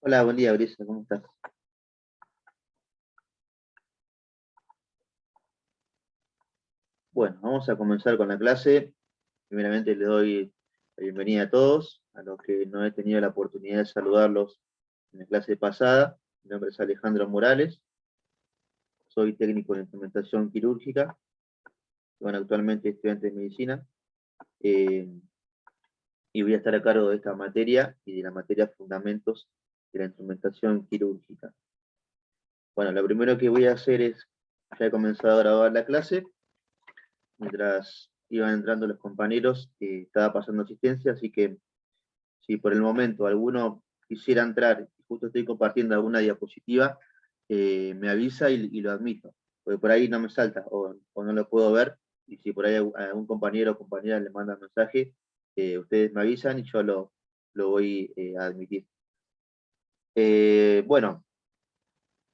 Hola, buen día, Brisa, ¿cómo estás? Bueno, vamos a comenzar con la clase. Primeramente le doy la bienvenida a todos, a los que no he tenido la oportunidad de saludarlos en la clase pasada. Mi nombre es Alejandro Morales, soy técnico en instrumentación quirúrgica, bueno, actualmente estudiante de medicina, eh, y voy a estar a cargo de esta materia y de la materia Fundamentos de la Instrumentación Quirúrgica. Bueno, lo primero que voy a hacer es, ya he comenzado a grabar la clase, mientras iban entrando los compañeros, estaba pasando asistencia, así que si por el momento alguno quisiera entrar y justo estoy compartiendo alguna diapositiva, me avisa y lo admito, porque por ahí no me salta o no lo puedo ver, y si por ahí algún compañero o compañera le manda mensaje, ustedes me avisan y yo lo voy a admitir. Bueno,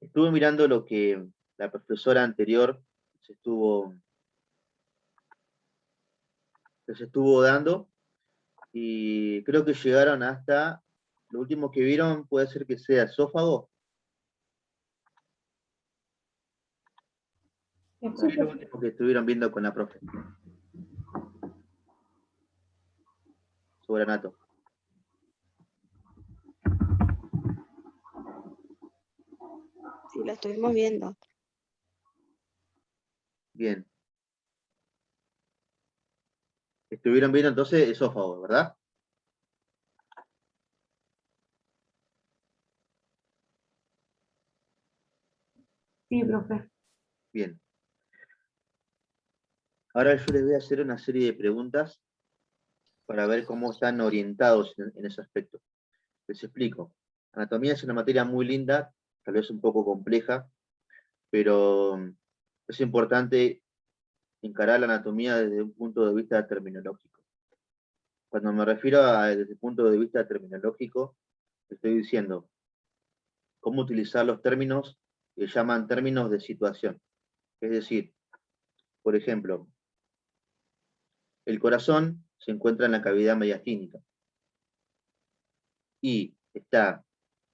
estuve mirando lo que la profesora anterior se estuvo, les estuvo dando, y creo que llegaron hasta, lo último que vieron puede ser que sea esófago. ¿Qué es lo último que estuvieron viendo con la profe sobre anato? Sí, lo estuvimos viendo. Bien. Estuvieron viendo entonces esófago, ¿verdad? Sí, profe. Bien. Ahora yo les voy a hacer una serie de preguntas para ver cómo están orientados en ese aspecto. Les explico. Anatomía es una materia muy linda, tal vez un poco compleja, pero es importante encarar la anatomía desde un punto de vista terminológico. Cuando me refiero a desde el punto de vista terminológico, estoy diciendo cómo utilizar los términos que llaman términos de situación. Es decir, por ejemplo, el corazón se encuentra en la cavidad mediastínica y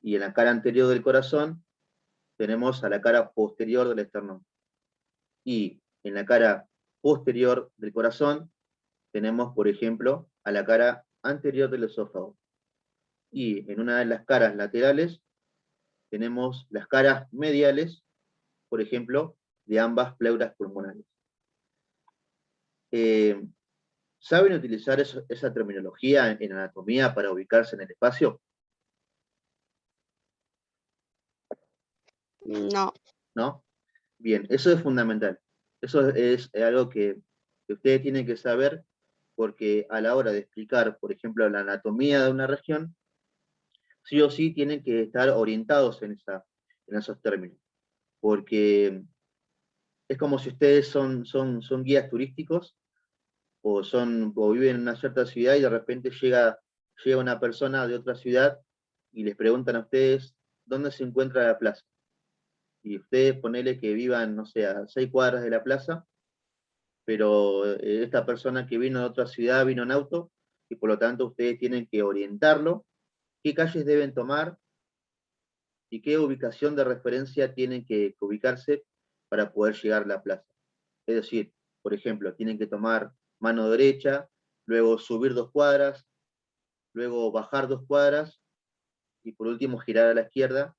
en la cara anterior del corazón tenemos a la cara posterior del esternón. Y en la cara posterior del corazón tenemos, por ejemplo, a la cara anterior del esófago. Y en una de las caras laterales tenemos las caras mediales, por ejemplo, de ambas pleuras pulmonares. ¿Saben utilizar esa terminología en anatomía para ubicarse en el espacio? No. ¿No? Bien, eso es fundamental. Eso es algo que ustedes tienen que saber, porque a la hora de explicar, por ejemplo, la anatomía de una región, sí o sí tienen que estar orientados en esos términos. Porque es como si ustedes son guías turísticos o viven en una cierta ciudad y de repente llega una persona de otra ciudad y les preguntan a ustedes dónde se encuentra la plaza. Y ustedes ponele que vivan, no sé, a 6 cuadras de la plaza, pero esta persona que vino de otra ciudad vino en auto, y por lo tanto ustedes tienen que orientarlo, qué calles deben tomar y qué ubicación de referencia tienen que ubicarse para poder llegar a la plaza. Es decir, por ejemplo, tienen que tomar mano derecha, luego subir 2 cuadras, luego bajar 2 cuadras, y por último girar a la izquierda,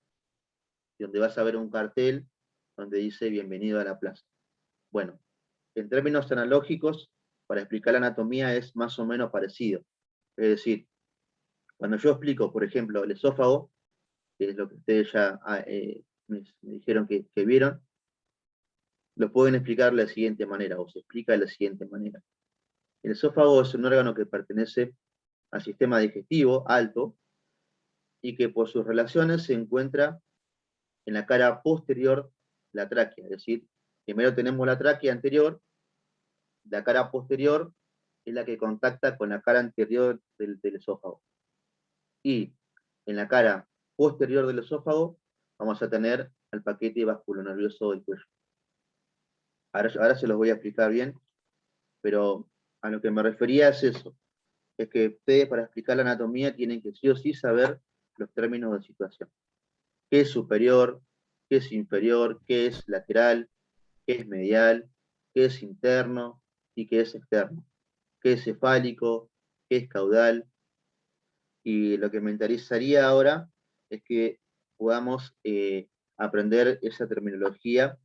donde vas a ver un cartel donde dice bienvenido a la plaza. Bueno, en términos analógicos, para explicar la anatomía es más o menos parecido. Es decir, cuando yo explico, por ejemplo, el esófago, que es lo que ustedes ya me dijeron que vieron, lo pueden explicar de la siguiente manera, o se explica de la siguiente manera. El esófago es un órgano que pertenece al sistema digestivo alto y que por sus relaciones se encuentra en la cara posterior de la tráquea. Es decir, primero tenemos la tráquea anterior, la cara posterior es la que contacta con la cara anterior del esófago. Y en la cara posterior del esófago vamos a tener al paquete vasculonervioso del cuello. Ahora se los voy a explicar bien, pero a lo que me refería es eso. Es que ustedes para explicar la anatomía tienen que sí o sí saber los términos de situación. ¿Qué es superior? ¿Qué es inferior? ¿Qué es lateral? ¿Qué es medial? ¿Qué es interno? ¿Y qué es externo? ¿Qué es cefálico? ¿Qué es caudal? Y lo que me interesaría ahora es que podamos aprender esa terminología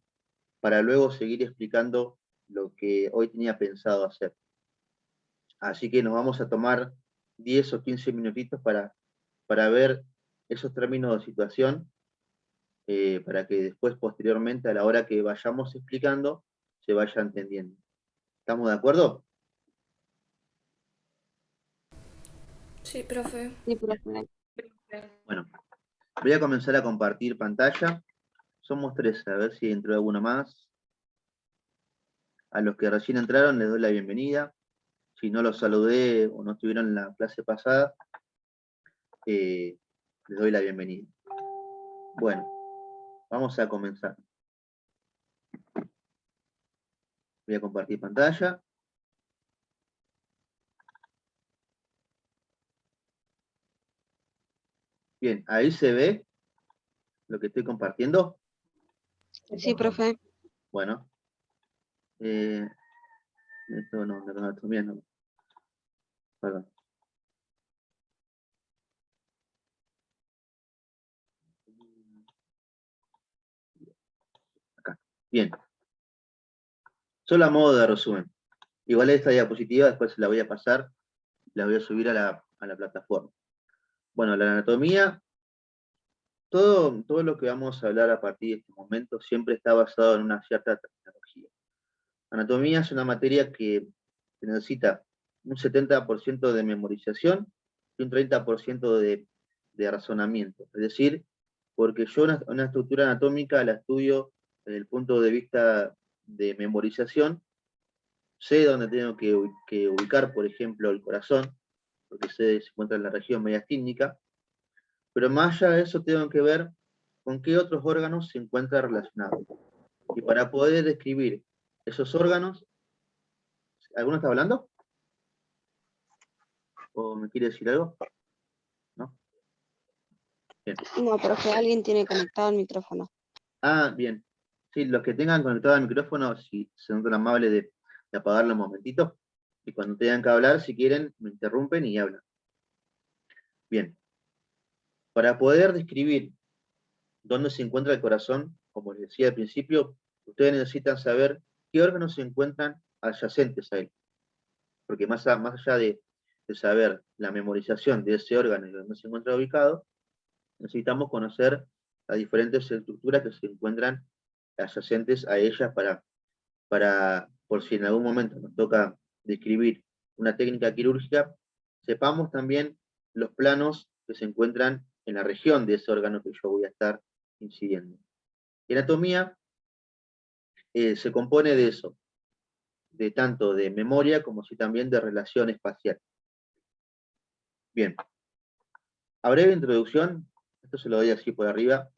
para luego seguir explicando lo que hoy tenía pensado hacer. Así que nos vamos a tomar 10 o 15 minutitos para ver esos términos de situación, para que después, posteriormente, a la hora que vayamos explicando, se vaya entendiendo. ¿Estamos de acuerdo? Sí, profe. Sí, profe. Bueno, voy a comenzar a compartir pantalla. Somos 3, a ver si entró alguno más. A los que recién entraron les doy la bienvenida. Si no los saludé o no estuvieron en la clase pasada, les doy la bienvenida. Bueno, vamos a comenzar. Voy a compartir pantalla. Bien, ahí se ve lo que estoy compartiendo. Sí, profe. Bueno, esto no, de la anatomía no. Perdón. Acá. Bien. Solo a modo de resumen. Igual esta diapositiva después se la voy a pasar, la voy a subir a la plataforma. Bueno, la anatomía, todo lo que vamos a hablar a partir de este momento siempre está basado en una cierta terminología. Anatomía es una materia que necesita un 70% de memorización y un 30% de razonamiento. Es decir, porque yo una estructura anatómica la estudio desde el punto de vista de memorización, sé dónde tengo que ubicar, por ejemplo, el corazón, porque se encuentra en la región mediastínica, pero más allá de eso tengo que ver con qué otros órganos se encuentran relacionados. Y para poder describir esos órganos, ¿alguno está hablando? ¿O me quiere decir algo? ¿No? Bien. No, profe, alguien tiene conectado el micrófono. Ah, bien. Sí, los que tengan conectado el micrófono, si se son tan amables de apagarlo un momentito, y cuando tengan que hablar, si quieren, me interrumpen y hablan. Bien. Para poder describir dónde se encuentra el corazón, como les decía al principio, ustedes necesitan saber qué órganos se encuentran adyacentes a él. Porque más allá de saber la memorización de ese órgano y dónde se encuentra ubicado, necesitamos conocer las diferentes estructuras que se encuentran adyacentes a ellas por si en algún momento nos toca describir una técnica quirúrgica, sepamos también los planos que se encuentran en la región de ese órgano que yo voy a estar incidiendo. Y anatomía se compone de eso, de tanto de memoria como si también de relación espacial. Bien, a breve introducción, esto se lo doy así por arriba,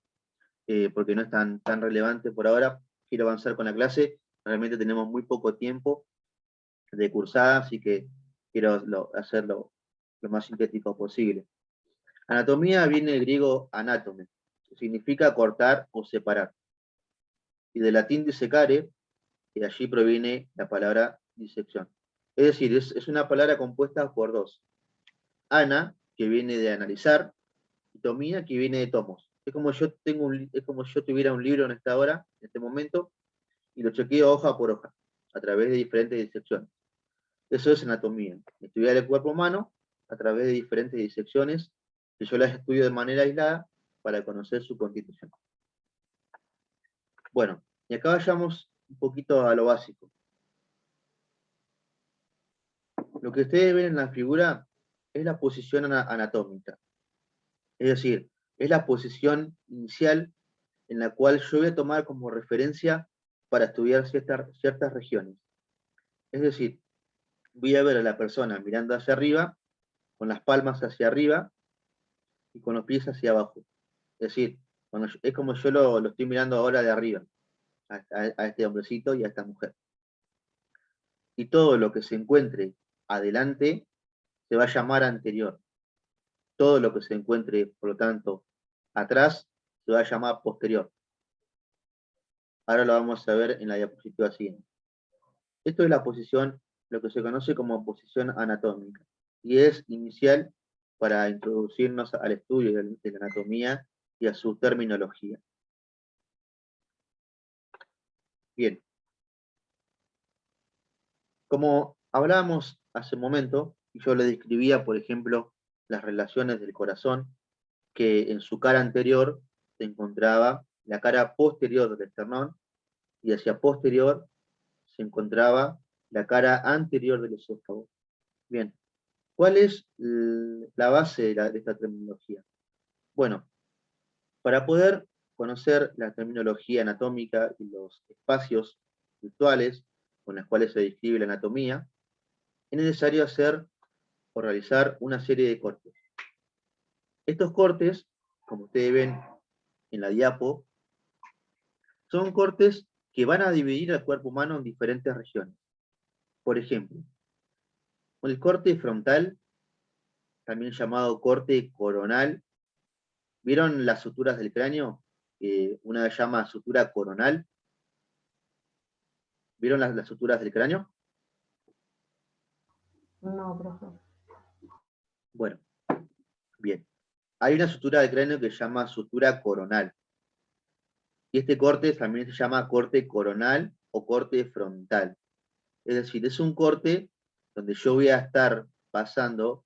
porque no es tan relevante por ahora, quiero avanzar con la clase, realmente tenemos muy poco tiempo de cursada, así que quiero hacerlo lo más sintético posible. Anatomía viene del griego anátome, que significa cortar o separar, y del latín disecare, que allí proviene la palabra disección. Es decir, es una palabra compuesta por dos. Ana, que viene de analizar, y tomía, que viene de tomos. Es como yo tuviera un libro en esta hora, en este momento, y lo chequeo hoja por hoja, a través de diferentes disecciones. Eso es anatomía. Estudiar el cuerpo humano a través de diferentes disecciones, que yo las estudio de manera aislada para conocer su constitución. Bueno, y acá vayamos un poquito a lo básico. Lo que ustedes ven en la figura es la posición anatómica. Es decir, es la posición inicial en la cual yo voy a tomar como referencia para estudiar ciertas regiones. Es decir, voy a ver a la persona mirando hacia arriba, con las palmas hacia arriba y con los pies hacia abajo. Es decir, es como yo lo estoy mirando ahora de arriba, a este hombrecito y a esta mujer. Y todo lo que se encuentre adelante se va a llamar anterior. Todo lo que se encuentre, por lo tanto, atrás, se va a llamar posterior. Ahora lo vamos a ver en la diapositiva siguiente. Esto es la posición, lo que se conoce como posición anatómica, y es inicial para introducirnos al estudio de la anatomía y a su terminología. Bien. Como hablábamos hace un momento, y yo le describía, por ejemplo, las relaciones del corazón, que en su cara anterior se encontraba la cara posterior del esternón, y hacia posterior se encontraba la cara anterior del esófago. Bien, ¿cuál es la base de esta terminología? Bueno, para poder conocer la terminología anatómica y los espacios virtuales con los cuales se describe la anatomía, es necesario hacer o realizar una serie de cortes. Estos cortes, como ustedes ven en la diapo, son cortes que van a dividir al cuerpo humano en diferentes regiones. Por ejemplo, el corte frontal, también llamado corte coronal. ¿Vieron las suturas del cráneo? Una se llama sutura coronal. ¿Vieron las suturas del cráneo? No, profe. Bueno, bien. Hay una sutura del cráneo que se llama sutura coronal. Y este corte también se llama corte coronal o corte frontal. Es decir, es un corte donde yo voy a estar pasando,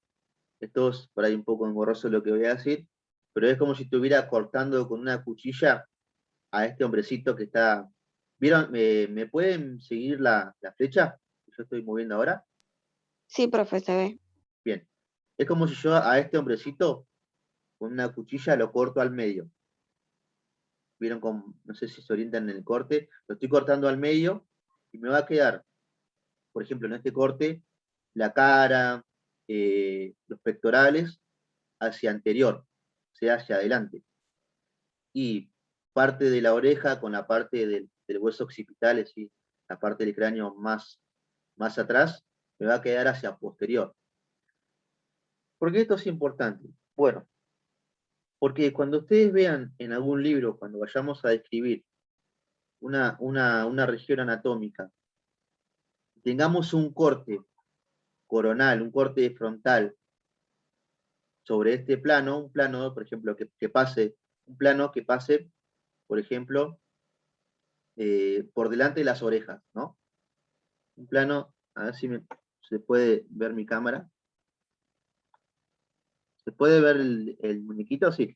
esto es por ahí un poco engorroso lo que voy a decir, pero es como si estuviera cortando con una cuchilla a este hombrecito que está... ¿Vieron? ¿Me pueden seguir la flecha que yo estoy moviendo ahora? Sí, profe, se ve. Bien. Es como si yo a este hombrecito con una cuchilla lo corto al medio. ¿Vieron? No sé si se orientan en el corte. Lo estoy cortando al medio y me va a quedar, por ejemplo, en este corte, la cara, los pectorales hacia anterior, o sea, hacia adelante. Y parte de la oreja con la parte del hueso occipital, es decir, la parte del cráneo más atrás, me va a quedar hacia posterior. ¿Por qué esto es importante? Bueno, porque cuando ustedes vean en algún libro, cuando vayamos a describir una región anatómica, tengamos un corte coronal, un corte frontal sobre este plano, un plano, por ejemplo, que pase, un plano que pase, por ejemplo, por delante de las orejas, ¿no? Un plano, a ver si se puede ver mi cámara. ¿Se puede ver el muñequito? Sí.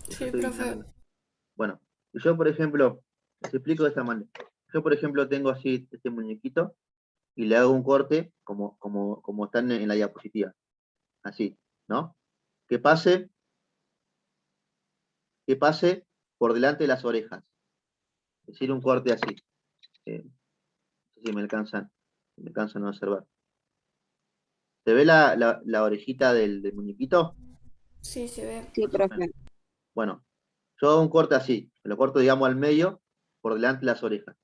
Sí, profe. Bueno, yo, por ejemplo, les explico de esta manera. Yo, por ejemplo, tengo así este muñequito y le hago un corte como están en la diapositiva. Así, ¿no? Que pase por delante de las orejas. Es decir, un corte así. No sé si me alcanzan a observar. ¿Se ve la orejita del muñequito? Sí, se ve. Sí, profe. Bueno, yo hago un corte así. Lo corto, digamos, al medio, por delante de las orejas.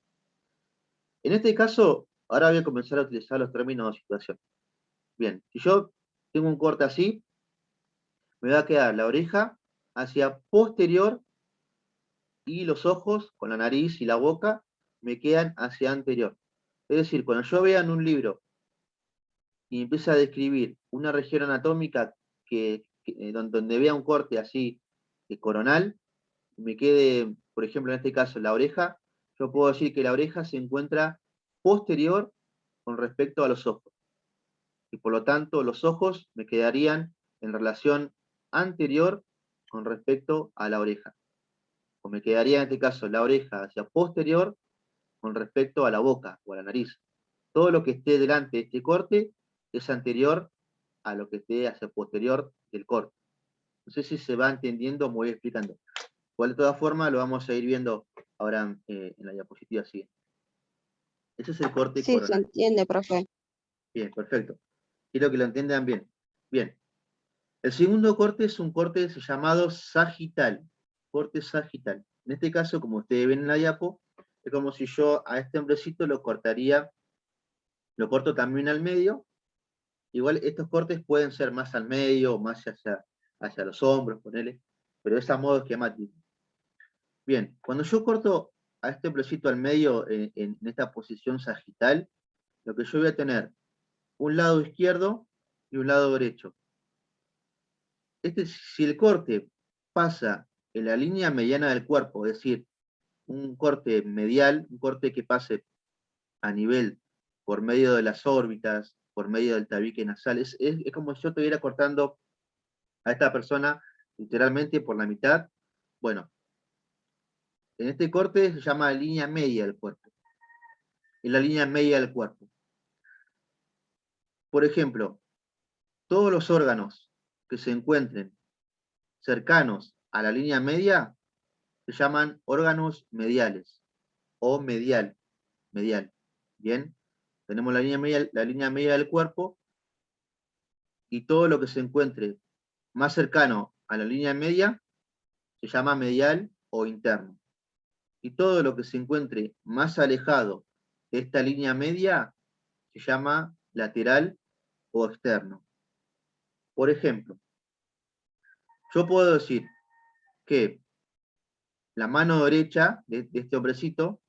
En este caso, ahora voy a comenzar a utilizar los términos de situación. Bien, si yo tengo un corte así, me va a quedar la oreja hacia posterior y los ojos, con la nariz y la boca, me quedan hacia anterior. Es decir, cuando yo vea en un libro y empieza a describir una región anatómica donde vea un corte así coronal, me quede, por ejemplo, en este caso, la oreja, yo puedo decir que la oreja se encuentra posterior con respecto a los ojos. Y por lo tanto, los ojos me quedarían en relación anterior con respecto a la oreja. O me quedaría en este caso la oreja hacia posterior con respecto a la boca o a la nariz. Todo lo que esté delante de este corte es anterior a lo que esté hacia posterior del corte. No sé si se va entendiendo o me voy explicando. Igual de todas formas lo vamos a ir viendo ahora en la diapositiva siguiente. Ese es el corte Sí, se coronal. entiende, profe. Bien, perfecto. Quiero que lo entiendan bien. Bien. El segundo corte es un corte llamado sagital. Corte sagital. En este caso, como ustedes ven en la diapo, es como si yo a este hombrecito lo corto también al medio, igual estos cortes pueden ser más al medio, más hacia los hombros, ponele, pero es a modo esquemático. Bien, cuando yo corto a este hombrecito al medio en esta posición sagital, lo que yo voy a tener un lado izquierdo y un lado derecho. Si el corte pasa en la línea mediana del cuerpo, es decir, un corte medial, un corte que pase a nivel por medio de las órbitas, por medio del tabique nasal, es como si yo estuviera cortando a esta persona literalmente por la mitad. Bueno, en este corte se llama línea media del cuerpo. En la línea media del cuerpo. Por ejemplo, todos los órganos que se encuentren cercanos a la línea media se llaman órganos mediales o medial. Bien, tenemos la línea media del cuerpo y todo lo que se encuentre más cercano a la línea media se llama medial o interno. Y todo lo que se encuentre más alejado de esta línea media se llama lateral o externo. Por ejemplo, yo puedo decir que la mano derecha de este hombrecito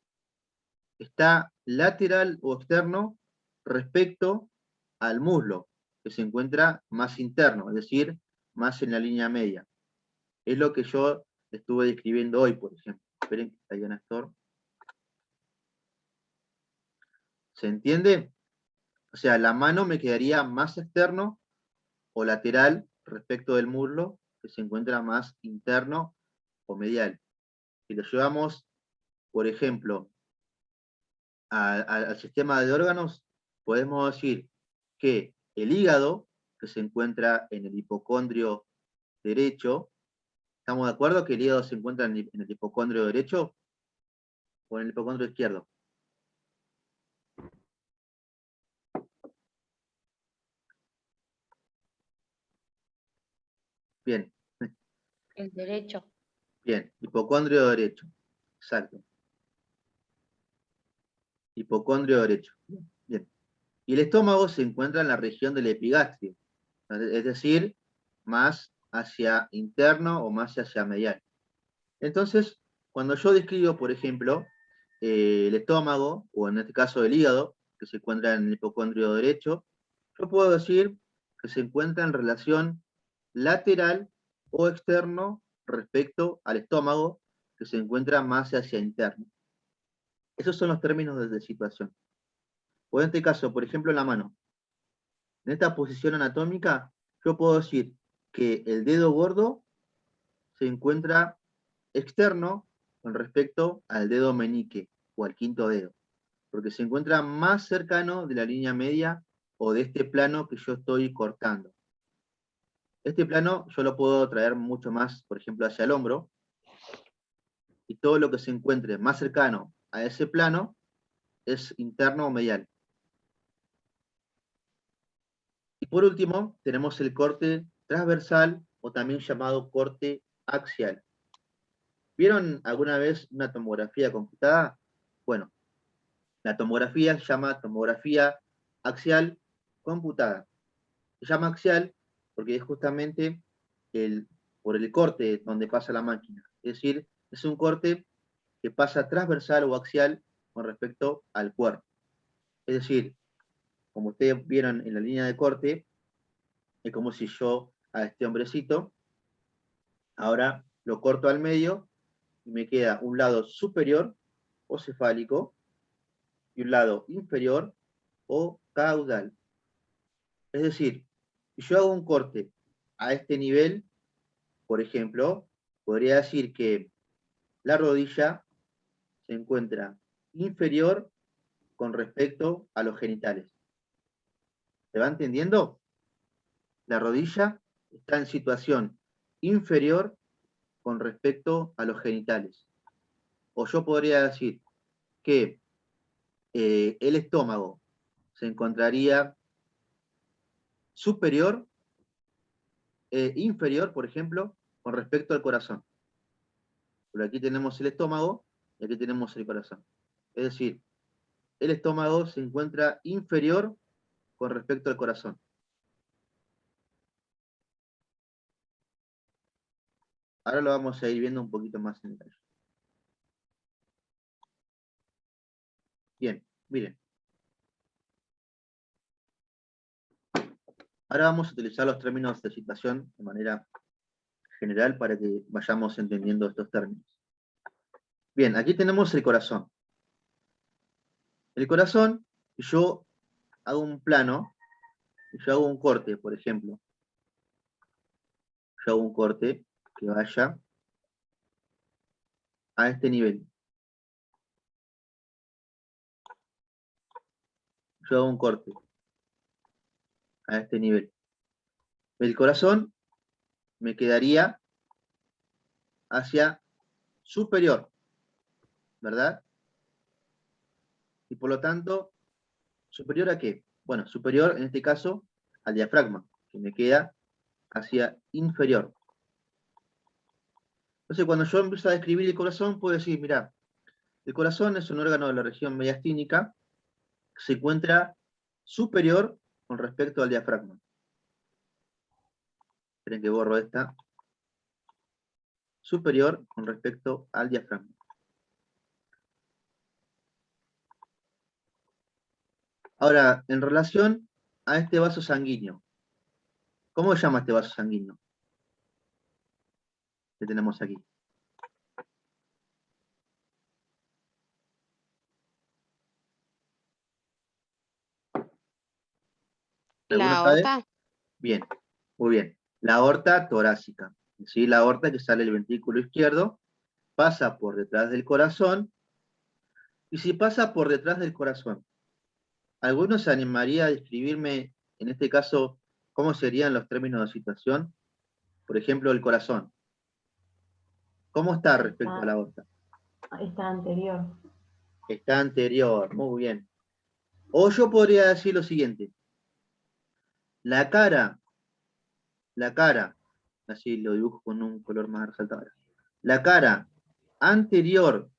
está lateral o externo respecto al muslo, que se encuentra más interno, es decir, más en la línea media. Es lo que yo estuve describiendo hoy, por ejemplo. Esperen que está ahí Néstor. ¿Se entiende? O sea, la mano me quedaría más externo o lateral respecto del muslo, que se encuentra más interno o medial. Si lo llevamos, por ejemplo, al sistema de órganos, podemos decir que el hígado, que se encuentra en el hipocondrio derecho, ¿estamos de acuerdo que el hígado se encuentra en el hipocondrio derecho o en el hipocondrio izquierdo? Bien, El derecho. bien, hipocondrio derecho, exacto. Hipocondrio derecho, bien. Y el estómago se encuentra en la región del epigastrio, es decir, más hacia interno o más hacia medial. Entonces, cuando yo describo, por ejemplo, el estómago, o en este caso el hígado, que se encuentra en el hipocondrio derecho, yo puedo decir que se encuentra en relación lateral o externo respecto al estómago, que se encuentra más hacia interno. Esos son los términos de situación. O en este caso, por ejemplo, en la mano. En esta posición anatómica, yo puedo decir que el dedo gordo se encuentra externo con respecto al dedo meñique o al quinto dedo, porque se encuentra más cercano de la línea media o de este plano que yo estoy cortando. Este plano yo lo puedo traer mucho más, por ejemplo, hacia el hombro, y todo lo que se encuentre más cercano a ese plano es interno o medial. Y por último, tenemos el corte transversal o también llamado corte axial. ¿Vieron alguna vez una tomografía computada? Bueno, la tomografía se llama tomografía axial computada. Se llama axial porque es justamente por el corte donde pasa la máquina. Es decir, es un corte que pasa transversal o axial con respecto al cuerpo. Es decir, como ustedes vieron en la línea de corte, es como si yo a este hombrecito, ahora lo corto al medio y me queda un lado superior o cefálico y un lado inferior o caudal. Es decir, si yo hago un corte a este nivel, por ejemplo, podría decir que la rodilla se encuentra inferior con respecto a los genitales. ¿Se va entendiendo? La rodilla está en situación inferior con respecto a los genitales. O yo podría decir que el estómago se encontraría superior, inferior, por ejemplo, con respecto al corazón. Por aquí tenemos el estómago y aquí tenemos el corazón. Es decir, el estómago se encuentra inferior con respecto al corazón. Ahora lo vamos a ir viendo un poquito más en detalle. Bien, miren. Ahora vamos a utilizar los términos de situación de manera general para que vayamos entendiendo estos términos. Bien, aquí tenemos el corazón. El corazón, yo hago un plano, yo hago un corte, por ejemplo. Yo hago un corte que vaya a este nivel. Yo hago un corte a este nivel. El corazón me quedaría hacia superior, ¿verdad? Y por lo tanto, ¿superior a qué? Bueno, superior en este caso al diafragma, que me queda hacia inferior. Entonces, cuando yo empiezo a describir el corazón, puedo decir, mira, el corazón es un órgano de la región mediastínica que se encuentra superior con respecto al diafragma. Esperen que borro esta. Superior con respecto al diafragma. Ahora, en relación a este vaso sanguíneo, ¿cómo se llama este vaso sanguíneo que tenemos aquí? ¿Alguno La sabe? aorta. Bien, muy bien. La aorta torácica. ¿Sí? La aorta que sale del ventrículo izquierdo, pasa por detrás del corazón, y si pasa por detrás del corazón, ¿alguno se animaría a describirme, en este caso, cómo serían los términos de situación? Por ejemplo, el corazón. ¿Cómo está respecto a la aorta? Está anterior. Está anterior, muy bien. O yo podría decir lo siguiente. La cara, así lo dibujo con un color más resaltado. La cara anterior,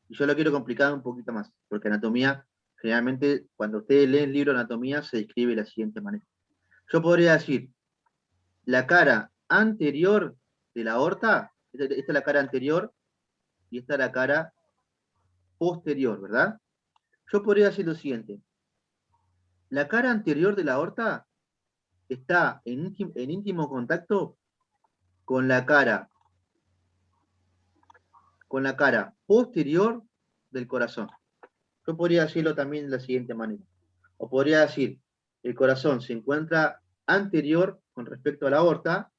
y yo lo quiero complicar un poquito más, porque anatomía, generalmente, cuando ustedes leen el libro de anatomía, se describe de la siguiente manera. Yo podría decir, la cara anterior de la aorta, esta es la cara anterior, y esta es la cara posterior, ¿verdad? Yo podría decir lo siguiente. La cara anterior de la aorta está en íntimo contacto con la cara posterior del corazón. Yo podría decirlo también de la siguiente manera. O podría decir, el corazón se encuentra anterior con respecto a la aorta,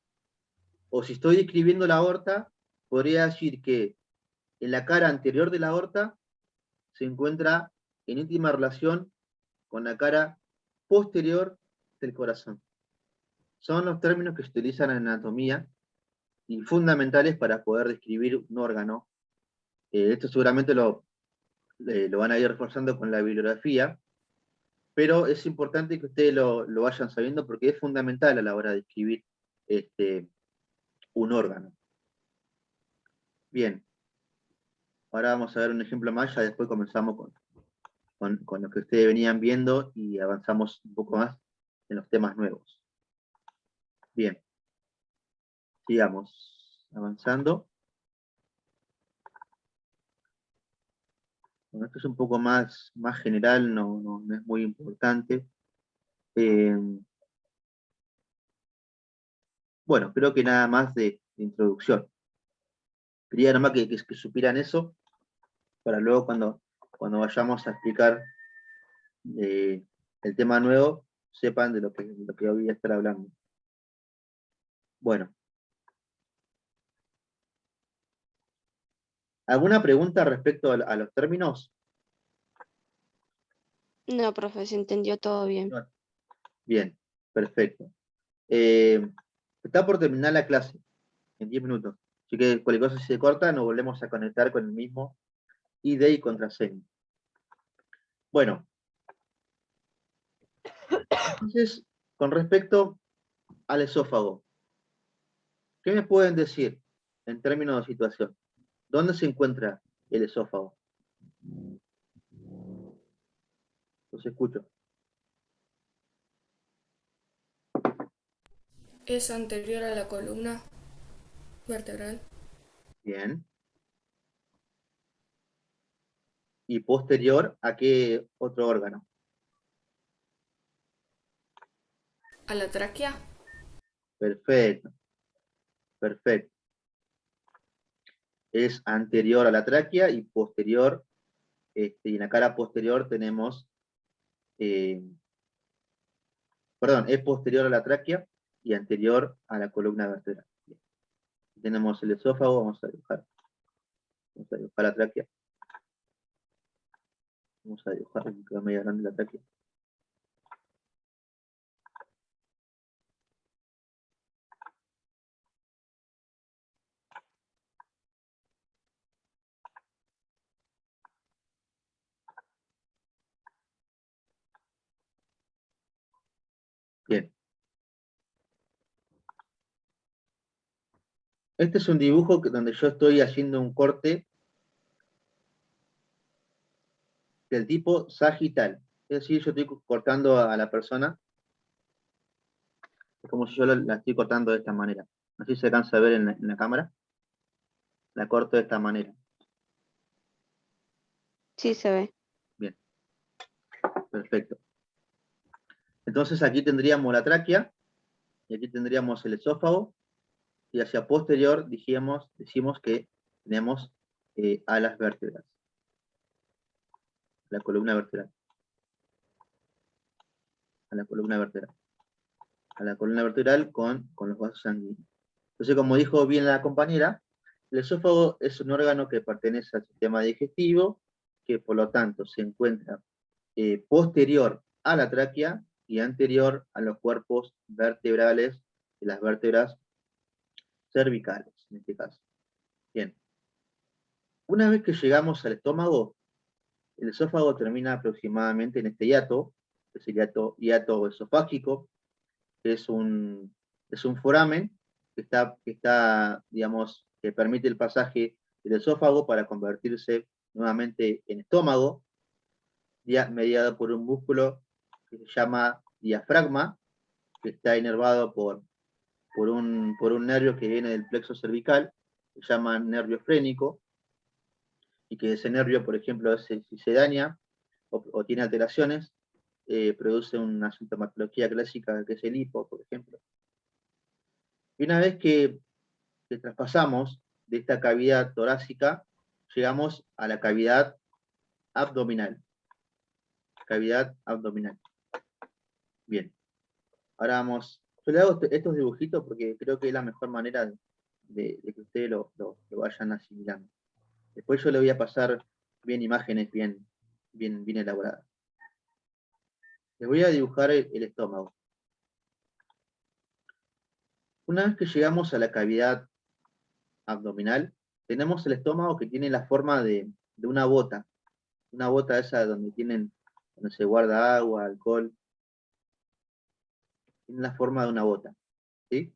o si estoy describiendo la aorta, podría decir que en la cara anterior de la aorta se encuentra en íntima relación con la cara posterior del corazón. Son los términos que se utilizan en anatomía y fundamentales para poder describir un órgano. Esto seguramente lo van a ir reforzando con la bibliografía, pero es importante que ustedes lo vayan sabiendo porque es fundamental a la hora de describir un órgano. Bien, ahora vamos a ver un ejemplo más, ya después comenzamos con lo que ustedes venían viendo y avanzamos un poco más en los temas nuevos. Bien, sigamos avanzando. Bueno, esto es un poco más general, no es muy importante. Bueno, creo que nada más de introducción. Quería nomás que supieran eso, para luego cuando vayamos a explicar el tema nuevo, sepan de lo que voy a estar hablando. Bueno. ¿Alguna pregunta respecto a los términos? No, profe, se entendió todo bien. Bien, perfecto. Está por terminar la clase, en 10 minutos. Así que cualquier cosa si se corta, nos volvemos a conectar con el mismo ID y contraseña. Bueno. Entonces, con respecto al esófago, ¿qué me pueden decir en términos de situación? ¿Dónde se encuentra el esófago? Los escucho. Es anterior a la columna vertebral. Bien. ¿Y posterior a qué otro órgano? A la tráquea. Perfecto, perfecto. Es anterior a la tráquea y posterior, y en la cara posterior tenemos, perdón, es posterior a la tráquea y anterior a la columna vertebral. Bien. Tenemos el esófago, vamos a dibujar la tráquea. Vamos a dibujar, que queda medio grande la tráquea. Bien. Este es un dibujo donde yo estoy haciendo un corte del tipo sagital. Es decir, yo estoy cortando a la persona, es como si yo la estoy cortando de esta manera. Así se alcanza a ver en la cámara. La corto de esta manera. Sí se ve. Bien, perfecto. Entonces aquí tendríamos la tráquea, y aquí tendríamos el esófago, y hacia posterior decimos que tenemos a las vértebras, la columna vertebral, a la columna vertebral, a la columna vertebral con los vasos sanguíneos. Entonces, como dijo bien la compañera, el esófago es un órgano que pertenece al sistema digestivo, que por lo tanto se encuentra posterior a la tráquea y anterior a los cuerpos vertebrales de las vértebras cervicales, en este caso. Bien. Una vez que llegamos al estómago, el esófago termina aproximadamente en este hiato, que es el hiato esofágico, que es un foramen digamos, que permite el pasaje del esófago para convertirse nuevamente en estómago, mediado por un músculo que se llama diafragma, que está inervado por un nervio que viene del plexo cervical, que se llama nervio frénico, y que ese nervio, por ejemplo, si se daña o tiene alteraciones, produce una sintomatología clásica que es el hipo, por ejemplo. Y una vez que traspasamos de esta cavidad torácica, llegamos a la cavidad abdominal. Cavidad abdominal. Bien. Ahora vamos. Yo le hago estos dibujitos porque creo que es la mejor manera de que ustedes lo vayan asimilando. Después yo le voy a pasar bien imágenes bien elaboradas. Les voy a dibujar el estómago. Una vez que llegamos a la cavidad abdominal, tenemos el estómago que tiene la forma de una bota esa donde se guarda agua, alcohol, tiene la forma de una bota, ¿sí?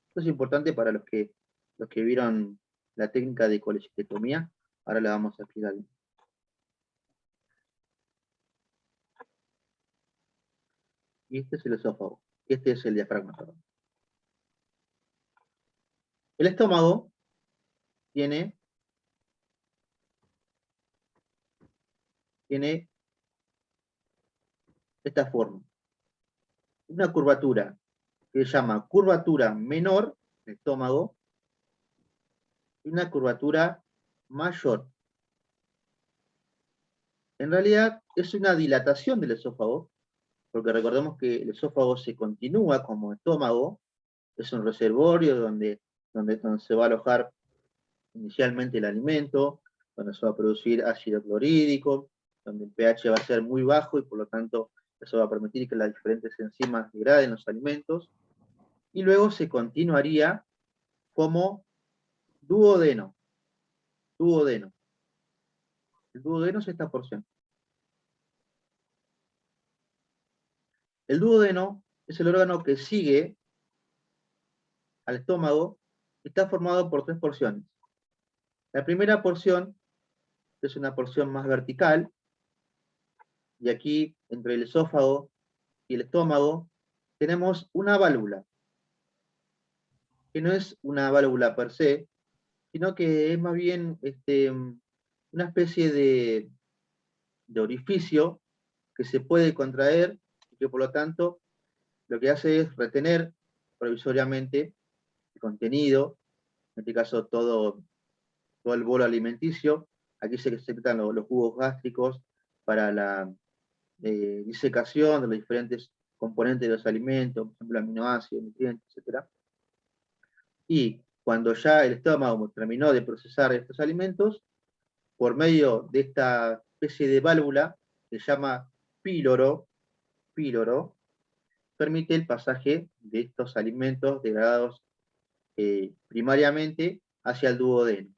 Esto es importante para los que vieron la técnica de colecistectomía. Ahora la vamos a explicar bien. Y este es el esófago. Este es el diafragma, perdón. El estómago tiene esta forma. Una curvatura que se llama curvatura menor del estómago y una curvatura mayor. En realidad es una dilatación del esófago, porque recordemos que el esófago se continúa como estómago, es un reservorio donde se va a alojar inicialmente el alimento, donde se va a producir ácido clorhídrico, donde el pH va a ser muy bajo y por lo tanto eso va a permitir que las diferentes enzimas degraden los alimentos, y luego se continuaría como duodeno. El duodeno es esta porción. El duodeno es el órgano que sigue al estómago, está formado por 3 porciones. La primera porción es una porción más vertical, y aquí, entre el esófago y el estómago, tenemos una válvula, que no es una válvula per se, sino que es más bien una especie de orificio que se puede contraer y que por lo tanto lo que hace es retener provisoriamente el contenido, en este caso todo el bolo alimenticio. Aquí se secretan los jugos gástricos para la disecación de los diferentes componentes de los alimentos, por ejemplo, aminoácidos, nutrientes, etc. Y cuando ya el estómago terminó de procesar estos alimentos, por medio de esta especie de válvula, que se llama píloro, permite el pasaje de estos alimentos degradados primariamente hacia el duodeno.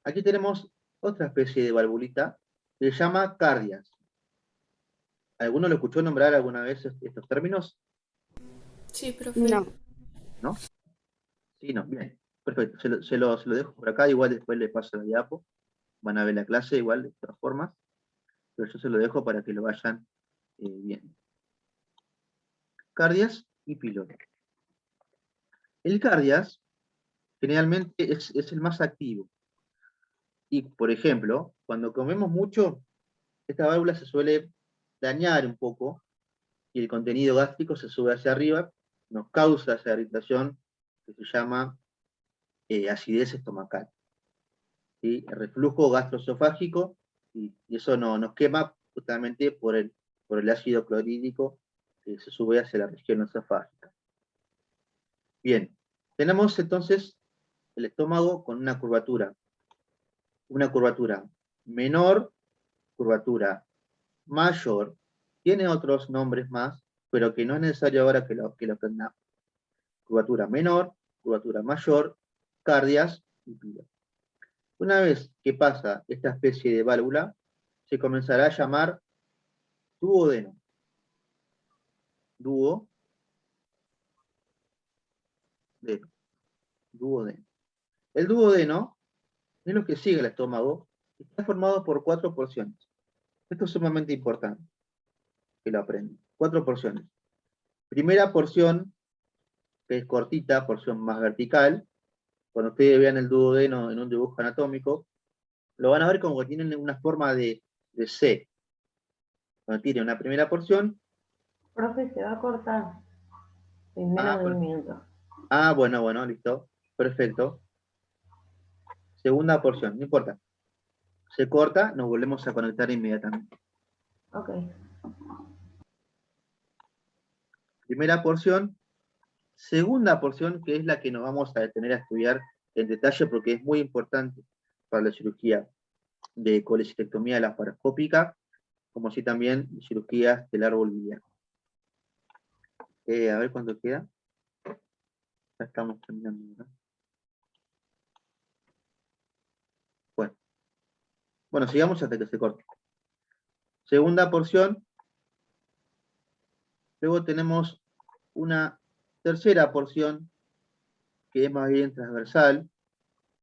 Aquí tenemos otra especie de valvulita que se llama cardias. ¿Alguno lo escuchó nombrar alguna vez estos términos? Sí, profe. No. ¿No? Sí, no, bien. Perfecto, se lo dejo por acá, igual después le paso la diapo. Van a ver la clase igual de todas formas, pero yo se lo dejo para que lo vayan viendo. Cardias y píloro. El cardias generalmente es el más activo. Y, por ejemplo, cuando comemos mucho, esta válvula se suele dañar un poco y el contenido gástrico se sube hacia arriba, nos causa esa irritación que se llama acidez estomacal. ¿Sí? El reflujo gastroesofágico, y eso nos quema justamente por el ácido clorhídrico que se sube hacia la región esofágica. Bien, tenemos entonces el estómago con una curvatura menor, curvatura mayor, tiene otros nombres más, pero que no es necesario ahora que lo aprendamos. Curvatura menor, curvatura mayor, cardias y píloro. Una vez que pasa esta especie de válvula, se comenzará a llamar duodeno. Duodeno. El duodeno es lo que sigue el estómago, está formado por 4 porciones. Esto es sumamente importante que lo aprendan. 4 porciones. Primera porción, que es cortita, porción más vertical. Cuando ustedes vean el duodeno en un dibujo anatómico, lo van a ver como que tienen una forma de C. Cuando tiene una primera porción. Profe, se va a cortar en menos de un minuto. Bueno, listo. Perfecto. Segunda porción, no importa. Se corta, nos volvemos a conectar inmediatamente. Ok. Primera porción. Segunda porción, que es la que nos vamos a detener a estudiar en detalle porque es muy importante para la cirugía de colecistectomía laparoscópica, como así también cirugías del árbol biliar. A ver cuánto queda. Ya estamos terminando, ¿no? Bueno, sigamos hasta que se corte. Segunda porción. Luego tenemos una tercera porción que es más bien transversal,